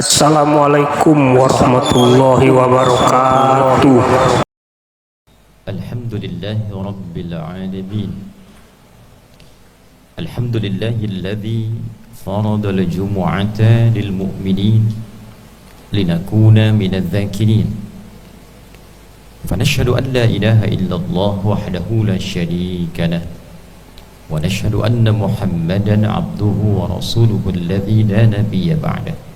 Assalamualaikum warahmatullahi wabarakatuh. Alhamdulillahi rabbil alamin. Alhamdulillahilladzi farada al-jumu'ata lil mu'minin linakuna minadh dhakirin. Fanashhadu an la ilaha illallah wahdahu la syarika lah. Wa nashhadu anna Muhammadan 'abduhu wa rasuluhu alladzi la nabiyya ba'dah.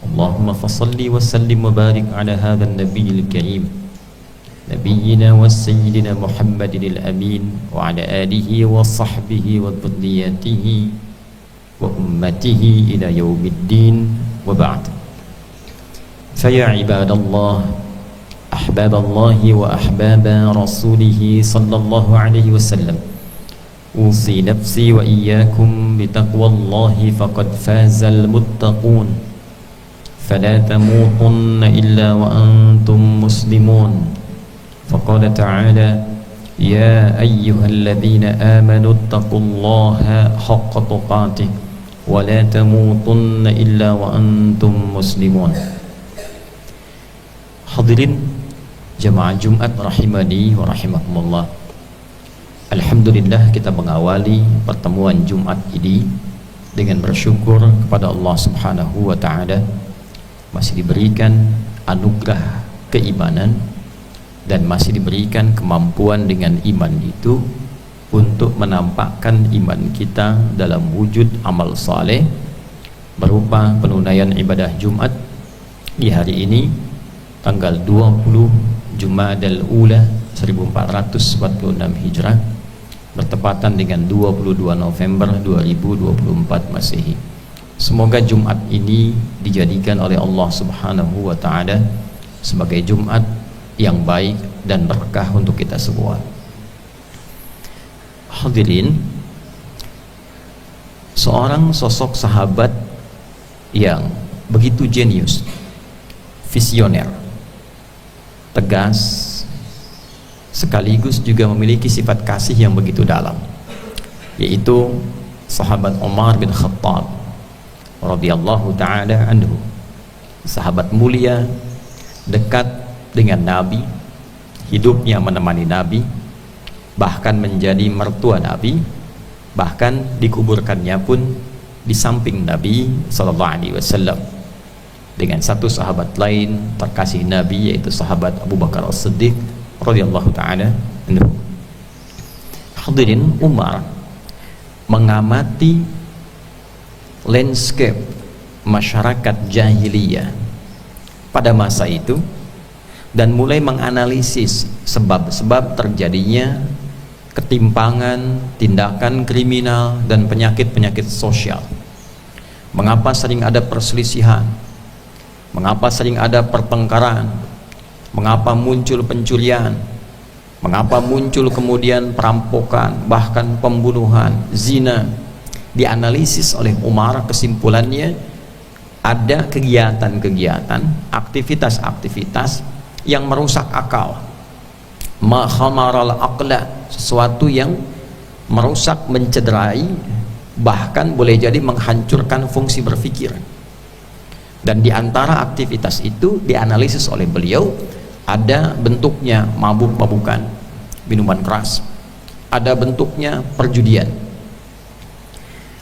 Allahumma fassalli wa sallim wa barik ala hadzal nabiyil karim nabiyyina wa sayyidina Muhammadin al-amin wa ala alihi wa sahbihi wa dhurriyyatihi wa ummatihi ila yaumiddin wa ba'd. Faya ibadallah, ahbaballahi wa ahbaba rasulihi sallallahu alaihi wasallam, usi nafsi wa iyyakum bitaqwallahi faqad fazal muttaqun. Fala tamutunna illa wa antum muslimun. Faqala ta'ala, ya ayyuhalladzina amanu ittaqullaha haqqa tuqatih wa la tamutunna illa wa antum muslimun. Hadirin jamaah Jumat rahimani wa rahimakumullah. Alhamdulillah, kita mengawali pertemuan Jumat ini dengan bersyukur kepada Allah Subhanahu wa taala masih diberikan anugerah keimanan dan masih diberikan kemampuan dengan iman itu untuk menampakkan iman kita dalam wujud amal saleh berupa penunaian ibadah Jumat di hari ini tanggal 20 Jumadal Ula 1446 Hijrah bertepatan dengan 22 November 2024 Masehi. Semoga Jumat ini dijadikan oleh Allah Subhanahu wa taala sebagai Jumat yang baik dan berkah untuk kita semua. Hadirin, seorang sosok sahabat yang begitu jenius, visioner, tegas, sekaligus juga memiliki sifat kasih yang begitu dalam, yaitu sahabat Umar bin Khattab radhiyallahu ta'ala anhu. Sahabat mulia, dekat dengan Nabi, hidupnya menemani Nabi, bahkan menjadi mertua Nabi, bahkan dikuburkannya pun di samping Nabi sallallahu alaihi wasallam dengan satu sahabat lain terkasih Nabi, yaitu sahabat Abu Bakar As-Siddiq radhiyallahu ta'ala anhu. Hadirin, Umar mengamati landscape masyarakat jahiliyah pada masa itu dan mulai menganalisis sebab-sebab terjadinya ketimpangan, tindakan kriminal dan penyakit-penyakit sosial. Mengapa sering ada perselisihan? Mengapa sering ada pertengkaran? Mengapa muncul pencurian? Mengapa muncul kemudian perampokan, bahkan pembunuhan, zina? Dianalisis oleh Umar, kesimpulannya ada kegiatan-kegiatan, aktivitas-aktivitas yang merusak akal, ma khamaral aqla, sesuatu yang merusak, mencederai, bahkan boleh jadi menghancurkan fungsi berpikir. Dan di antara aktivitas itu dianalisis oleh beliau, ada bentuknya mabuk-mabukan, minuman keras, ada bentuknya perjudian.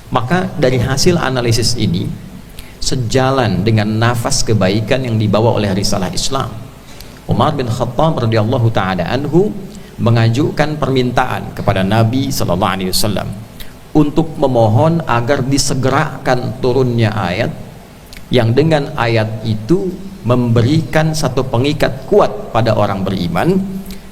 Maka dari hasil analisis ini, sejalan dengan nafas kebaikan yang dibawa oleh risalah Islam, Umar bin Khattab radhiyallahu ta'ala anhu mengajukan permintaan kepada Nabi sallallahu alaihi wasallam untuk memohon agar disegerakan turunnya ayat yang dengan ayat itu memberikan satu pengikat kuat pada orang beriman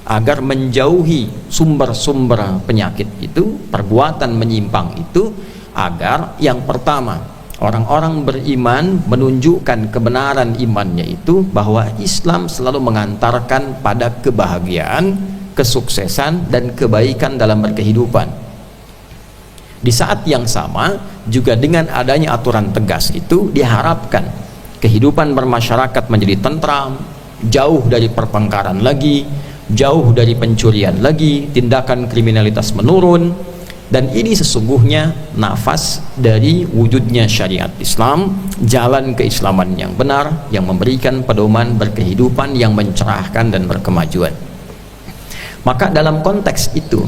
agar menjauhi sumber-sumber penyakit itu, perbuatan menyimpang itu, agar yang pertama orang-orang beriman menunjukkan kebenaran imannya itu bahwa Islam selalu mengantarkan pada kebahagiaan, kesuksesan dan kebaikan dalam berkehidupan. Di saat yang sama juga dengan adanya aturan tegas itu diharapkan kehidupan bermasyarakat menjadi tentram, jauh dari pertengkaran lagi, jauh dari pencurian lagi, tindakan kriminalitas menurun, Dan ini sesungguhnya nafas dari wujudnya syariat Islam, jalan keislaman yang benar, yang memberikan pedoman berkehidupan yang mencerahkan dan berkemajuan. Maka dalam konteks itu,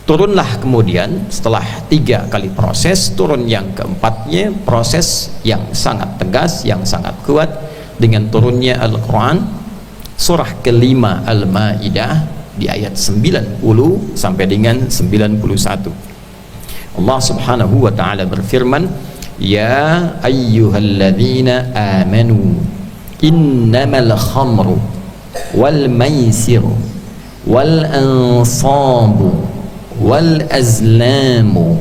turunlah kemudian setelah 3 kali proses, turun yang keempatnya, proses yang sangat tegas, yang sangat kuat, dengan turunnya Al-Quran, surah kelima Al-Ma'idah, di ayat 90 sampai dengan 91. Allah Subhanahu wa taala berfirman, ya ayyuhalladzina amanu innamal khamru wal maisiru wal ansabu wal azlamu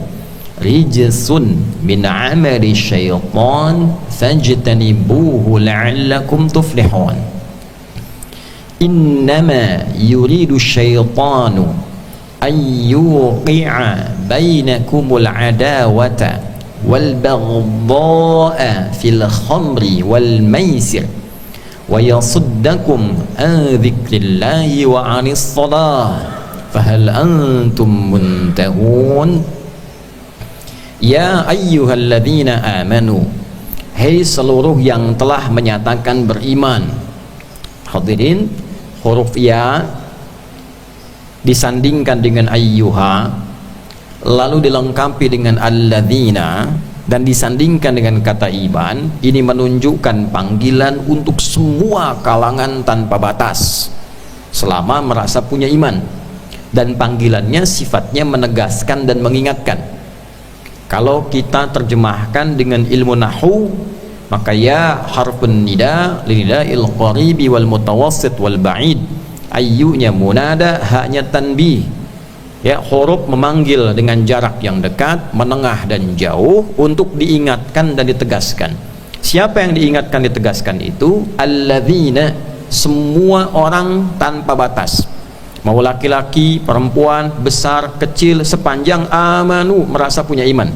rijsun min amali syaitan fajtanibuhu la'allakum tuflihun. Innama yuridu syaitanu an yuqi'a bainakumul adawata wal baghdha'a fil khamri wal maisir wa yasuddakum an dzikrillahi wa 'anis shalah fahal antum muntahun. Ya ayyuhalladzina amanu, hai seluruh yang telah menyatakan beriman. Hadirin, huruf ya disandingkan dengan ayyuha, lalu dilengkapi dengan alladzina, dan disandingkan dengan kata iman. Ini menunjukkan panggilan untuk semua kalangan tanpa batas selama merasa punya iman, dan panggilannya sifatnya menegaskan dan mengingatkan. Kalau kita terjemahkan dengan ilmu nahwu, maka ya harfun nida linida'il qaribi wal mutawassit wal ba'id, ayyunya munada, haknya tanbih, ya, huruf memanggil dengan jarak yang dekat, menengah dan jauh, untuk diingatkan dan ditegaskan. Siapa yang diingatkan ditegaskan itu? Alladzina, semua orang tanpa batas, mau laki-laki, perempuan, besar, kecil, sepanjang amanu, merasa punya iman.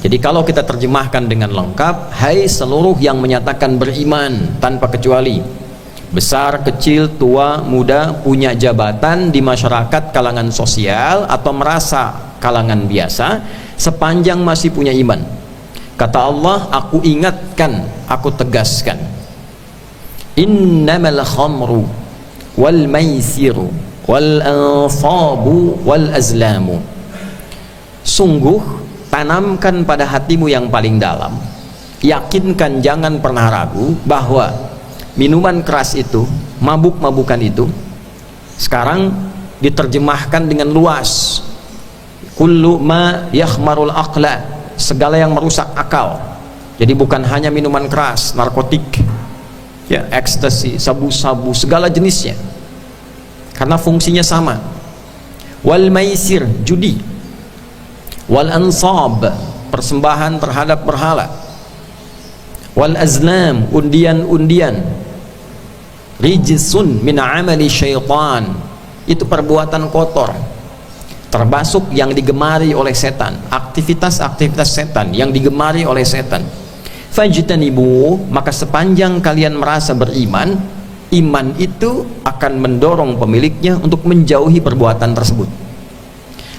Jadi kalau kita terjemahkan dengan lengkap, hai seluruh yang menyatakan beriman tanpa kecuali, besar, kecil, tua, muda, punya jabatan di masyarakat, kalangan sosial, atau merasa kalangan biasa, sepanjang masih punya iman. Kata Allah, aku ingatkan, aku tegaskan, innamal khamru wal maisiru wal ansabu wal azlamu, sungguh tanamkan pada hatimu yang paling dalam, yakinkan, jangan pernah ragu bahwa minuman keras itu, mabuk-mabukan itu, sekarang diterjemahkan dengan luas, kullu ma yakhmarul aqla, segala yang merusak akal. Jadi bukan hanya minuman keras, narkotik, ya, ekstasi, sabu-sabu, segala jenisnya, karena fungsinya sama. Wal maisir, judi. Wal ansab, persembahan terhadap berhala. Wal azlam, undian-undian. Rijsun min amali syaitan, itu perbuatan kotor, termasuk yang digemari oleh setan, aktivitas-aktivitas setan yang digemari oleh setan. Fajtanibu, maka sepanjang kalian merasa beriman, iman itu akan mendorong pemiliknya untuk menjauhi perbuatan tersebut.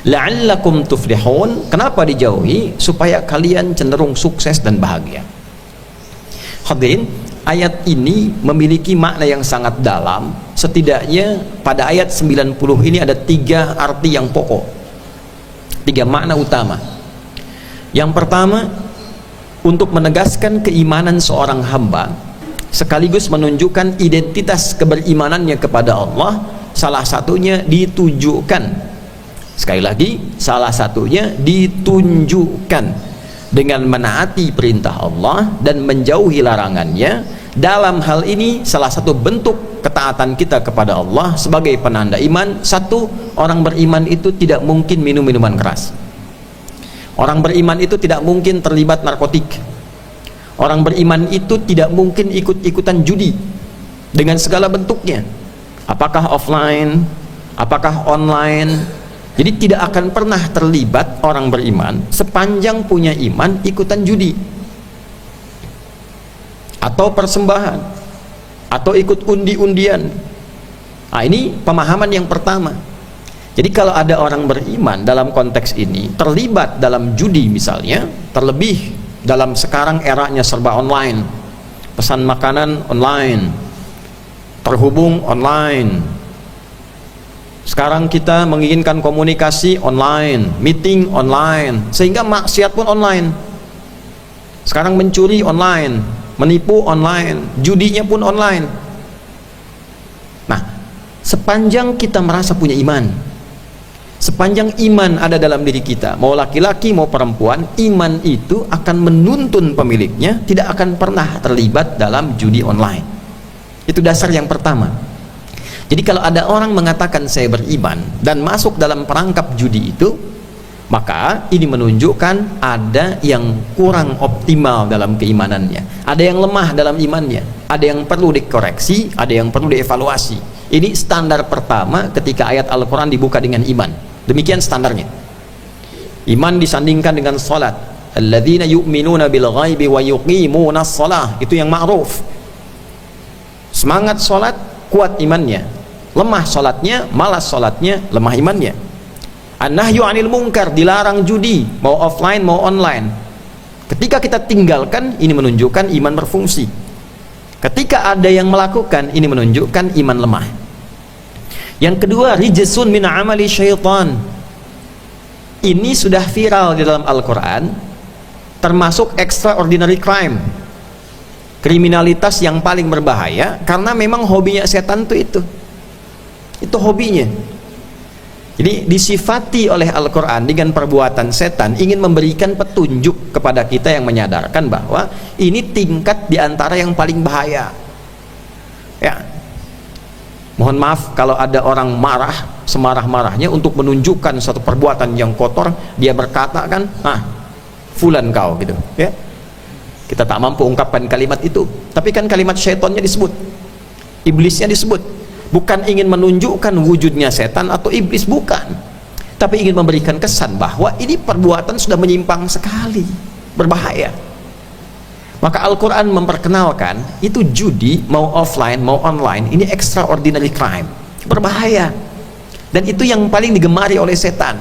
La'allakum tuflihun, kenapa dijauhi? Supaya kalian cenderung sukses dan bahagia. Hadirin, ayat ini memiliki makna yang sangat dalam. Setidaknya pada ayat 90 ini ada 3 arti yang pokok, 3 makna utama. Yang pertama, untuk menegaskan keimanan seorang hamba, sekaligus menunjukkan identitas keberimanannya kepada Allah. Salah satunya ditujukan, sekali lagi, salah satunya ditunjukkan dengan menaati perintah Allah dan menjauhi larangannya. Dalam hal ini salah satu bentuk ketaatan kita kepada Allah sebagai penanda iman. Satu, orang beriman itu tidak mungkin minum minuman keras. Orang beriman itu tidak mungkin terlibat narkotik. Orang beriman itu tidak mungkin ikut-ikutan judi dengan segala bentuknya, apakah offline, apakah online. Jadi tidak akan pernah terlibat orang beriman sepanjang punya iman ikutan judi atau persembahan atau ikut undi-undian. Nah, ini pemahaman yang pertama. Jadi kalau ada orang beriman dalam konteks ini terlibat dalam judi misalnya, terlebih dalam sekarang eranya serba online, pesan makanan online, terhubung online, sekarang kita menginginkan komunikasi online, meeting online, sehingga maksiat pun online. Sekarang mencuri online, menipu online, judinya pun online. Nah, sepanjang kita merasa punya iman, sepanjang iman ada dalam diri kita, mau laki-laki mau perempuan, iman itu akan menuntun pemiliknya tidak akan pernah terlibat dalam judi online. Itu dasar yang pertama. Jadi kalau ada orang mengatakan saya beriman dan masuk dalam perangkap judi itu, maka ini menunjukkan ada yang kurang optimal dalam keimanannya, ada yang lemah dalam imannya, ada yang perlu dikoreksi, ada yang perlu dievaluasi. Ini standar pertama ketika ayat Al-Quran dibuka dengan iman. Demikian standarnya. Iman disandingkan dengan salat. Alladzina yu'minuna bil ghaibi wa yuqimunas shalah. Itu yang ma'ruf. Semangat salat, kuat imannya. Lemah salatnya, malas salatnya, lemah imannya. An-nahyu 'anil munkar, dilarang judi, mau offline mau online. Ketika kita tinggalkan, ini menunjukkan iman berfungsi. Ketika ada yang melakukan, ini menunjukkan iman lemah. Yang kedua, rijsun min amali syaitan. Ini sudah viral di dalam Al-Quran, termasuk extraordinary crime, kriminalitas yang paling berbahaya, karena memang hobinya setan itu hobinya. Jadi disifati oleh Al-Quran dengan perbuatan setan, ingin memberikan petunjuk kepada kita yang menyadarkan bahwa ini tingkat diantara yang paling bahaya. Ya, mohon maaf kalau ada orang marah semarah-marahnya untuk menunjukkan satu perbuatan yang kotor, dia berkata kan, fulan kau gitu, ya. Kita tak mampu ungkapkan kalimat itu, tapi kan kalimat syaitannya disebut, iblisnya disebut. Bukan ingin menunjukkan wujudnya setan atau iblis, bukan, tapi ingin memberikan kesan bahwa ini perbuatan sudah menyimpang sekali, berbahaya. Maka Al-Quran memperkenalkan itu judi mau offline mau online, ini extraordinary crime, berbahaya, dan itu yang paling digemari oleh setan.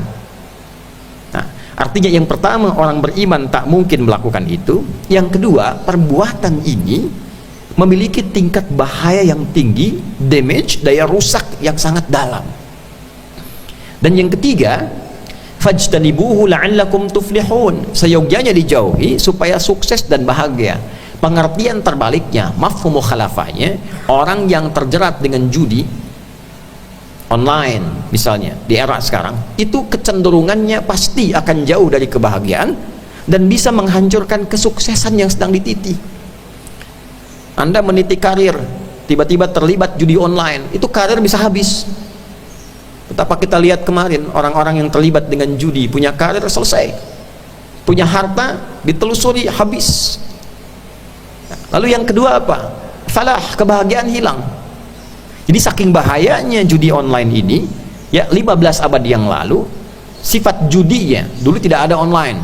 Nah, artinya yang pertama, orang beriman tak mungkin melakukan itu. Yang kedua, perbuatan ini memiliki tingkat bahaya yang tinggi, damage, daya rusak yang sangat dalam. Dan yang ketiga, fajtanibuhu la'allakum tuflihun, seyogyanya dijauhi supaya sukses dan bahagia. Pengertian terbaliknya, mafhum mukhalafahnya, orang yang terjerat dengan judi online misalnya di era sekarang, itu kecenderungannya pasti akan jauh dari kebahagiaan dan bisa menghancurkan kesuksesan yang sedang dititi. Anda meniti karir, tiba-tiba terlibat judi online, itu karir bisa habis. Betapa kita lihat kemarin orang-orang yang terlibat dengan judi, punya karir selesai, punya harta ditelusuri habis. Lalu yang kedua apa? Falah, kebahagiaan hilang. Jadi saking bahayanya judi online ini, ya 15 abad yang lalu sifat judinya, dulu tidak ada online,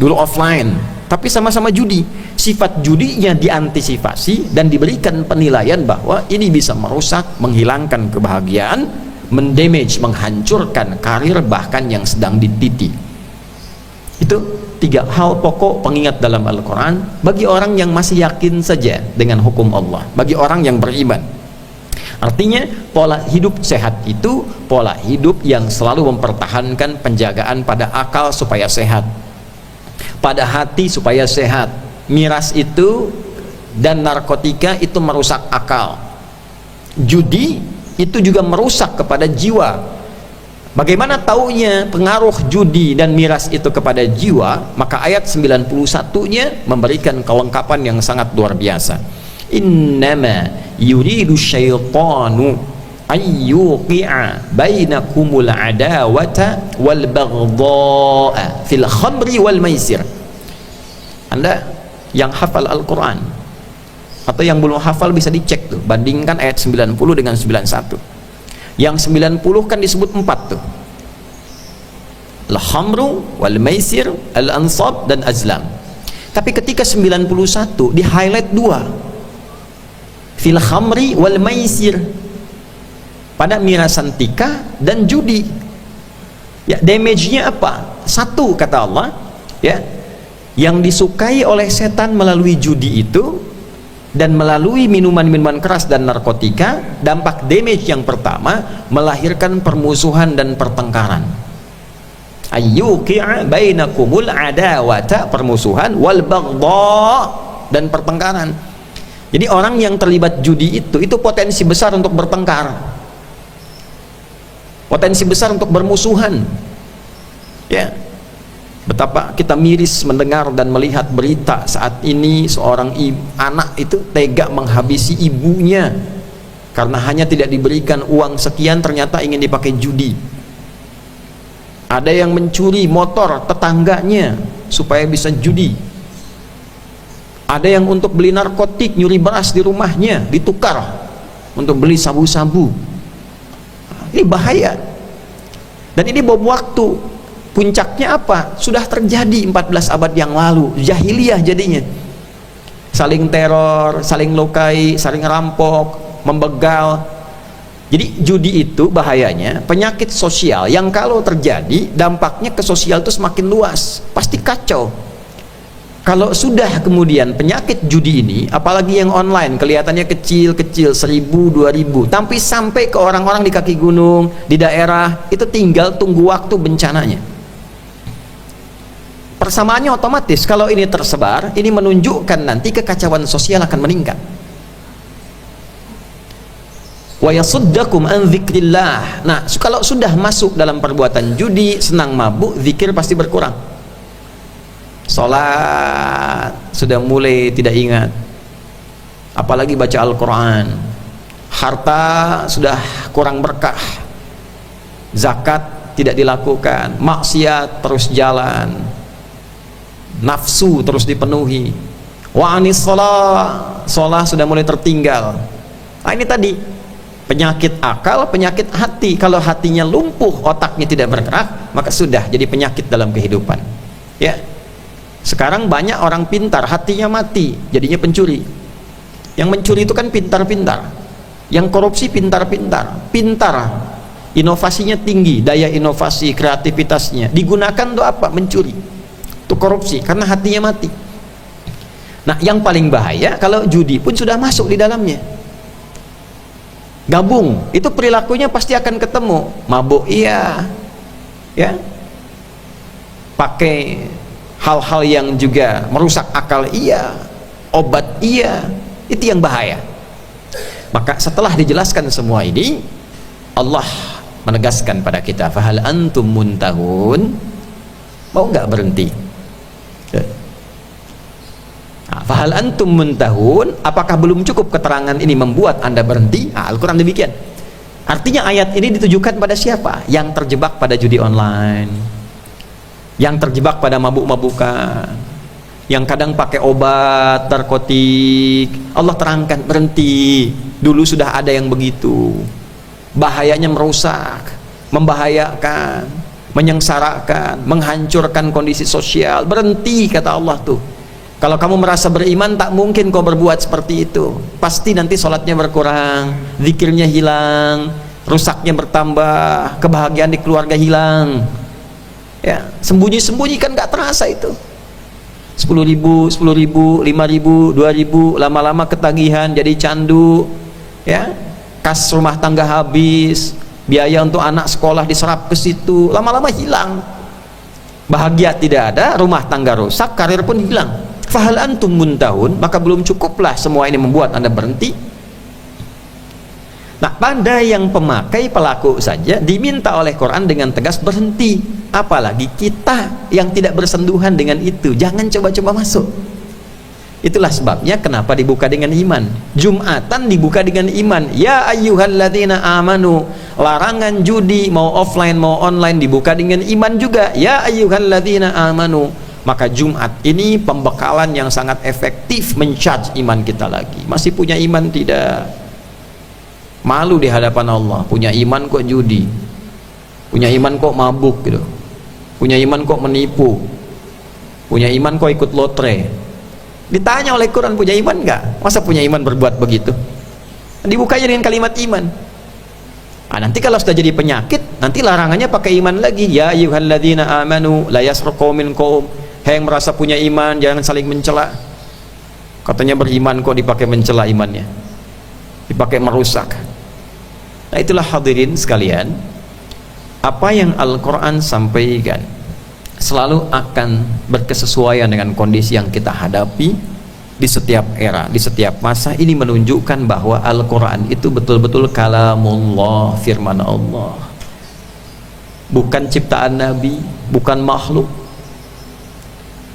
dulu offline, tapi sama-sama judi. Sifat judinya diantisipasi dan diberikan penilaian bahwa ini bisa merusak, menghilangkan kebahagiaan, mendamage, menghancurkan karir bahkan yang sedang dititi. Itu 3 hal pokok pengingat dalam Al-Quran bagi orang yang masih yakin saja dengan hukum Allah, bagi orang yang beriman. Artinya pola hidup sehat itu pola hidup yang selalu mempertahankan penjagaan pada akal supaya sehat, pada hati supaya sehat. Miras itu dan narkotika itu merusak akal, judi itu juga merusak kepada jiwa. Bagaimana taunya pengaruh judi dan miras itu kepada jiwa? Maka ayat 91-nya memberikan kelengkapan yang sangat luar biasa. Innama yuridu syaitanu ayyuqi'a bainakumul adawata wal baghdha'a fil khamri wal maisir. Anda yang hafal Al-Quran atau yang belum hafal bisa dicek tuh, bandingkan ayat 90 dengan 91. Yang 90 kan disebut 4 tuh, al-khamru wal maisir, al-ansab dan azlam. Tapi ketika 91 di highlight 2, fil khamri wal maisir. pada miras santika dan judi. Ya, damage-nya apa? Satu, kata Allah, ya, yang disukai oleh setan melalui judi itu dan melalui minuman-minuman keras dan narkotika, dampak damage yang pertama melahirkan permusuhan dan pertengkaran. Ayyuqi'a bainakumul adawata, permusuhan, wal baghdha, dan pertengkaran. Jadi orang yang terlibat judi itu potensi besar untuk bertengkar, potensi besar untuk bermusuhan. Ya, betapa kita miris mendengar dan melihat berita saat ini seorang anak itu tega menghabisi ibunya karena hanya tidak diberikan uang sekian, ternyata ingin dipakai judi. Ada yang mencuri motor tetangganya supaya bisa judi. Ada yang untuk beli narkotik, nyuri beras di rumahnya ditukar untuk beli sabu-sabu. Ini bahaya. Dan ini bom waktu. Puncaknya apa? Sudah terjadi 14 abad yang lalu. Jahiliyah jadinya. Saling teror, saling lukai, saling rampok, membegal. Jadi judi itu bahayanya penyakit sosial yang kalau terjadi dampaknya ke sosial itu semakin luas, pasti kacau. Kalau sudah kemudian penyakit judi ini, apalagi yang online, kelihatannya kecil-kecil, 1000, 2000, tapi sampai ke orang-orang di kaki gunung, di daerah, itu tinggal tunggu waktu bencananya. Persamaannya otomatis, kalau ini tersebar, ini menunjukkan nanti kekacauan sosial akan meningkat. Wa yasuddakum an dzikrillah. Nah, kalau sudah masuk dalam perbuatan judi, senang mabuk, zikir pasti berkurang. Salat sudah mulai tidak ingat, apalagi baca Al-Quran. Harta sudah kurang berkah, zakat tidak dilakukan, maksiat terus jalan, nafsu terus dipenuhi. Wa anis sholat sudah mulai tertinggal. Nah, ini tadi penyakit akal, penyakit hati. Kalau hatinya lumpuh, otaknya tidak bergerak, maka sudah jadi penyakit dalam kehidupan. Ya, sekarang banyak orang pintar, hatinya mati, jadinya pencuri. Yang mencuri itu kan pintar-pintar, yang korupsi pintar-pintar, pintar, inovasinya tinggi, daya inovasi, kreativitasnya digunakan untuk apa? Mencuri, untuk korupsi, karena hatinya mati. Nah, yang paling bahaya kalau judi pun sudah masuk di dalamnya, gabung, itu perilakunya pasti akan ketemu. Mabuk iya, ya, pakai hal-hal yang juga merusak akal iya, obat iya, itu yang bahaya. Maka setelah dijelaskan semua ini, Allah menegaskan pada kita, fahal antum muntahun, mau nggak berhenti? Nah, fahal antum muntahun, apakah belum cukup keterangan ini membuat anda berhenti? Nah, Al-Quran demikian. Artinya ayat ini ditujukan pada siapa? Yang terjebak pada judi online, yang terjebak pada mabuk-mabukan, yang kadang pakai obat narkotik. Allah terangkan, berhenti. Dulu sudah ada yang begitu. Bahayanya merusak, membahayakan, menyengsarakan, menghancurkan kondisi sosial. Berhenti, kata Allah tuh. Kalau kamu merasa beriman, tak mungkin kau berbuat seperti itu. Pasti nanti sholatnya berkurang, zikirnya hilang, rusaknya bertambah, kebahagiaan di keluarga hilang. Ya, sembunyi-sembunyi kan nggak terasa itu. 10.000, 10.000, 5.000, 2.000, lama-lama ketagihan, jadi candu. Ya, kas rumah tangga habis, biaya untuk anak sekolah diserap ke situ, lama-lama hilang. Bahagia tidak ada, rumah tangga rusak, karir pun hilang. Fahal antum muntahun, maka belum cukuplah semua ini membuat anda berhenti. Nah, pada yang pemakai, pelaku saja diminta oleh Quran dengan tegas berhenti, apalagi kita yang tidak bersentuhan dengan itu, jangan coba-coba masuk. Itulah sebabnya kenapa dibuka dengan iman. Jumatan dibuka dengan iman. Ya ayyuhalladzina amanu, larangan judi mau offline mau online dibuka dengan iman juga. Ya ayyuhalladzina amanu. Maka Jumat ini pembekalan yang sangat efektif men-charge iman kita lagi. Masih punya iman tidak? Malu di hadapan Allah, punya iman kok judi, punya iman kok mabuk gitu, punya iman kok menipu, punya iman kok ikut lotre. Ditanya oleh Quran, punya iman nggak? Masa punya iman berbuat begitu? Dibukanya dengan kalimat iman. Nanti kalau sudah jadi penyakit, nanti larangannya pakai iman lagi. Ya ayyuhalladzina amanu la yasruk qaumin qaum. Hai yang merasa punya iman, jangan saling mencela. Katanya beriman kok dipakai mencela imannya, dipakai merusak. Nah, itulah hadirin sekalian, apa yang Al-Quran sampaikan selalu akan berkesesuaian dengan kondisi yang kita hadapi di setiap era, di setiap masa. Ini menunjukkan bahwa Al-Quran itu betul-betul kalamullah, firman Allah, bukan ciptaan Nabi, bukan makhluk.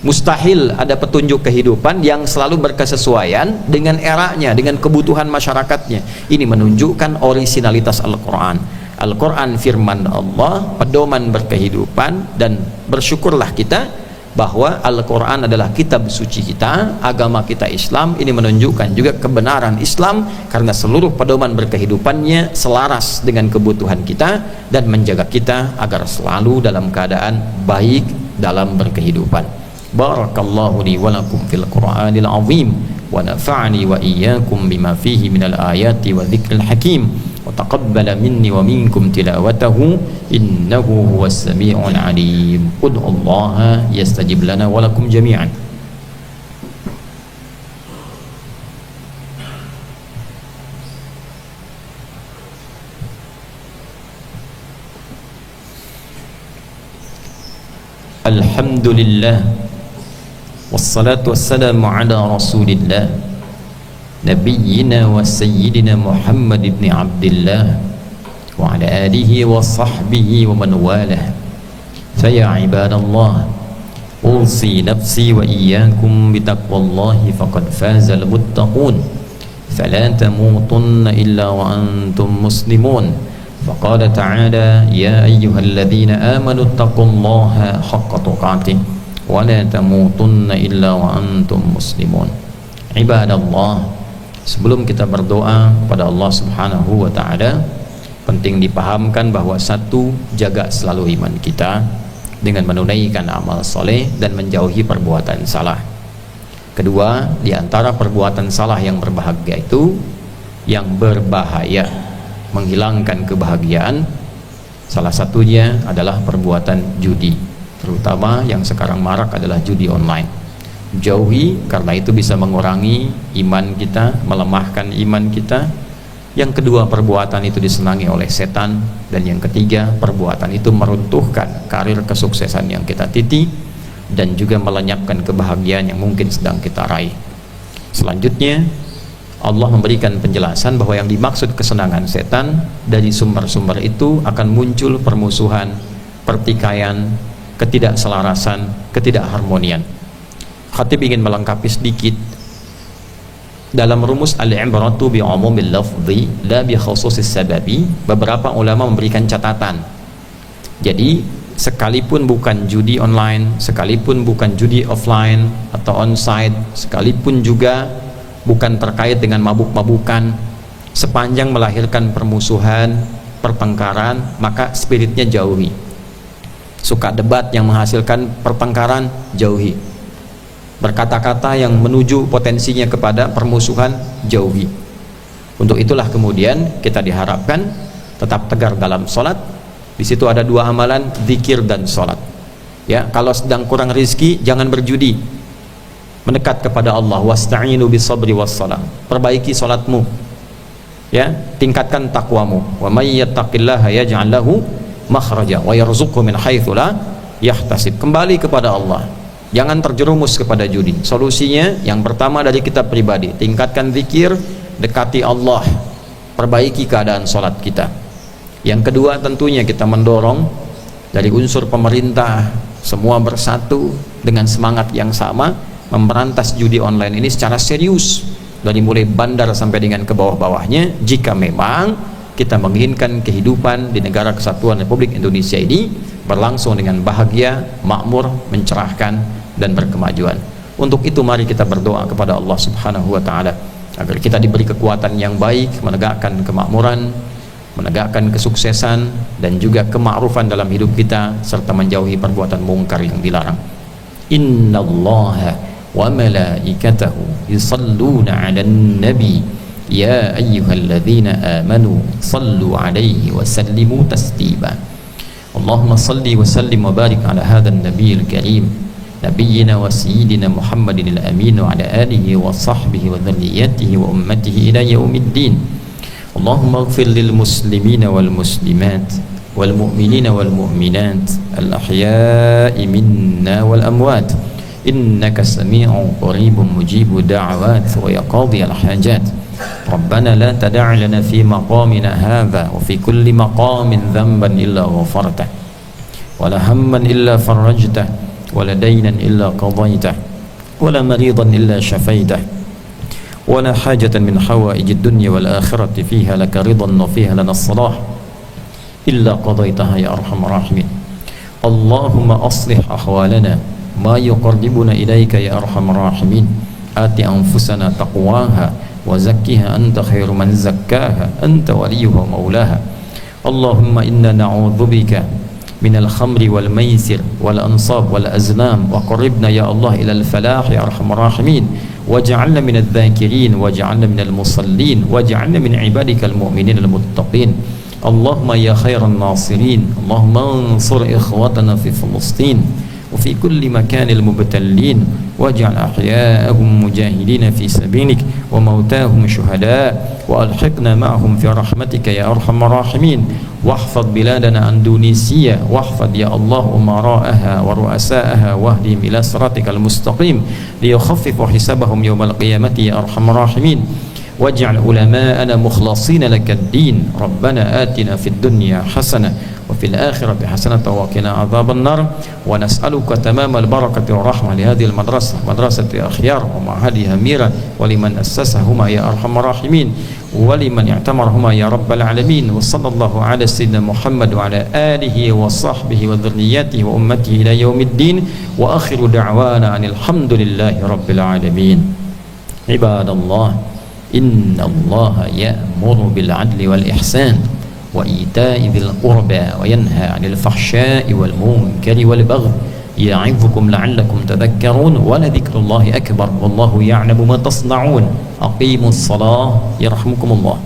Mustahil ada petunjuk kehidupan yang selalu berkesesuaian dengan eranya, dengan kebutuhan masyarakatnya. Ini menunjukkan orisinalitas Al-Quran. Al-Quran firman Allah, pedoman berkehidupan, dan bersyukurlah kita bahwa Al-Quran adalah kitab suci kita, agama kita Islam. Ini menunjukkan juga kebenaran Islam karena seluruh pedoman berkehidupannya selaras dengan kebutuhan kita dan menjaga kita agar selalu dalam keadaan baik dalam berkehidupan. Barakallahu li wa lakum fil Qur'anil azim wa nafa'ani wa iyyakum bima fihi minal ayati wa dzikril hakim wa taqabbala minni wa minkum tilawatahu innahu huwas sami'ul alim. Ud'ullaha yastajib lana wa lakum jami'an. Alhamdulillah wassalatu wassalamu ala rasulillah nabiyyina wa sayyidina Muhammad ibn Abdillah wa ala alihi wa sahbihi wa man walah. Faya ibadallah, usi nafsi wa iyyakum bitaqwallahi faqad fazal muttaqun fala tamutunna illa wa antum muslimun. Faqala ta'ala ya ayyuhalladzina amanu taqullaha haqqa tuqatih wa la tamutunna illa wa antum muslimun. Ibadallah, sebelum kita berdoa kepada Allah Subhanahu wa taala, penting dipahamkan bahwa satu, jaga selalu iman kita dengan menunaikan amal soleh dan menjauhi perbuatan salah. Kedua, di antara perbuatan salah yang berbahagia itu, yang berbahaya, menghilangkan kebahagiaan, salah satunya adalah perbuatan judi, terutama yang sekarang marak adalah judi online. Jauhi, karena itu bisa mengurangi iman kita, melemahkan iman kita. Yang kedua, perbuatan itu disenangi oleh setan. Dan yang ketiga, perbuatan itu meruntuhkan karir kesuksesan yang kita titi dan juga melenyapkan kebahagiaan yang mungkin sedang kita raih. Selanjutnya, Allah memberikan penjelasan bahwa yang dimaksud kesenangan setan, dari sumber-sumber itu akan muncul permusuhan, pertikaian, ketidakselarasan, ketidakharmonian. Khatib ingin melengkapi sedikit. Dalam rumus al-ibratu bi umumil lafzi la bi khususis sababi, beberapa ulama memberikan catatan. Jadi sekalipun bukan judi online, sekalipun bukan judi offline atau onsite, sekalipun juga bukan terkait dengan mabuk-mabukan, sepanjang melahirkan permusuhan, pertengkaran, maka spiritnya jauhi. Suka debat yang menghasilkan pertengkaran, jauhi. Berkata-kata yang menuju potensinya kepada permusuhan, jauhi. Untuk itulah kemudian kita diharapkan tetap tegar dalam sholat. Di situ ada dua amalan, zikir dan sholat. Ya, kalau sedang kurang rizki, jangan berjudi. Mendekat kepada Allah, wasta'inu bisabri wassalam, perbaiki salatmu, ya, tingkatkan takwamu. Wa may yattaqillaha yaj'al lahu makhraja wa yarzuqhu min haitsu la yahtasib. Kembali kepada Allah, jangan terjerumus kepada judi. Solusinya yang pertama dari kita pribadi, tingkatkan zikir, dekati Allah, perbaiki keadaan salat kita. Yang kedua, tentunya kita mendorong dari unsur pemerintah, semua bersatu dengan semangat yang sama memberantas judi online ini secara serius, dari mulai bandar sampai dengan ke bawah-bawahnya. Jika memang kita menginginkan kehidupan di negara kesatuan Republik Indonesia ini berlangsung dengan bahagia, makmur, mencerahkan, dan berkemajuan. Untuk itu mari kita berdoa kepada Allah Subhanahu wa taala agar kita diberi kekuatan yang baik menegakkan kemakmuran, menegakkan kesuksesan, dan juga kema'rufan dalam hidup kita, serta menjauhi perbuatan mungkar yang dilarang. Innallaha wa malaikatahu yusalluna 'alan nabi يا أيها الذين آمنوا صلوا عليه وسلموا تسليما اللهم صل وسلم وبارك على هذا النبي الكريم نبينا وسيدنا محمد الأمين وعلى آله وصحبه وذريته وأمته إلى يوم الدين اللهم اغفر للمسلمين والمسلمات والمؤمنين والمؤمنات الأحياء منا والأموات إنك سميع قريب مجيب دعوات ويقاضي الحاجات ربنا لا تدع لنا في مقامنا هذا وفي كل مقام ذنبا إلا غفرته ولا هما إلا فرجته ولا دينا إلا قضيته ولا مريضا إلا شفيته ولا حاجة من حوائج الدنيا والآخرة فيها لك رضا وفيها لنا الصلاح إلا قضيتها يا أرحم الراحمين اللهم أصلح أحوالنا ما يقربنا إليك يا أرحم الراحمين آت أنفسنا تقواها وزكها أنت خير من زكاها أنت وليها ومولاها اللهم إنا نعوذ بك من الخمر والميسر والأنصاب والأزلام وقربنا يا الله إلى الفلاح يا أرحم الراحمين واجعلنا من الذاكرين واجعلنا من المصلين واجعلنا من عبادك المؤمنين المتقين اللهم يا خير الناصرين اللهم انصر إخوتنا في فلسطين وفي كل مكان المبتلين واجعل أحياءهم مجاهدين في سبيلك وموتاهم شهداء وألحقنا معهم في رحمتك يا أرحم الراحمين واحفظ بلادنا أندونيسيا واحفظ يا الله أمراءها ورؤساءها واهدهم إلى صراطك المستقيم ليخففوا حسابهم يوم القيامة يا أرحم الراحمين واجعل علماءنا مخلصين لك الدين ربنا آتنا في الدنيا حسنة وفي الآخرة حسنة وقنا عذاب النار ونسألك تمام البركة والرحمة لهذه المدرسة مدرسة أخيار ومعهدها ميرا ولمن أسسهما يا أرحم الراحمين ولمن اعتمرهما يا رب العالمين وصلى الله على سيدنا محمد وعلى آله وصحبه وذرياته وأمته إلى يوم الدين وآخر دعوانا أن الحمد لله رب العالمين عباد الله إن الله يأمر بالعدل والإحسان وإيتاء ذي القربى وينهى عن الفحشاء والمنكر والبغي يعظكم لعلكم تذكرون ولذكر الله أكبر والله يعلم ما تصنعون أقيموا الصلاة يرحمكم الله